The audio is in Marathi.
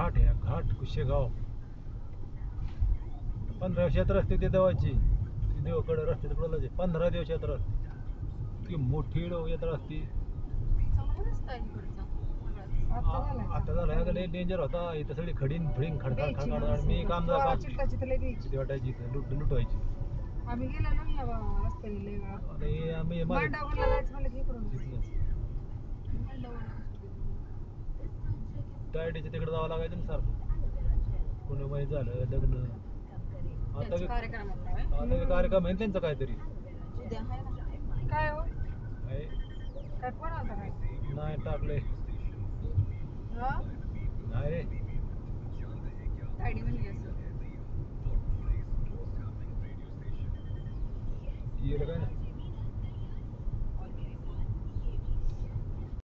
घाट आहे घाट कुशेगाव 15 दिवसात रस्ते ते देवाची देवाकडे रस्ते 15 दिवसात रस्ते इतकी मोठी यात्रा असते. आता झाला लय डेंजर होता इथं सगळी खडीन फिडीन खडखड खडखड मी काम किती वाटायची लुटवायची. आम्ही गेलो ना या रस्त्याने आता हे आम्ही मांडवला जायचं म्हणलं की इकडून तायडीच्या तिकडे जावं लागायचं ना सारखं. कोणी वय झालं लग्न आता कार्यक्रम आहे त्यांचा काहीतरी काय हो आहे काय फोन आलता काय नाही टाकले नाही रे.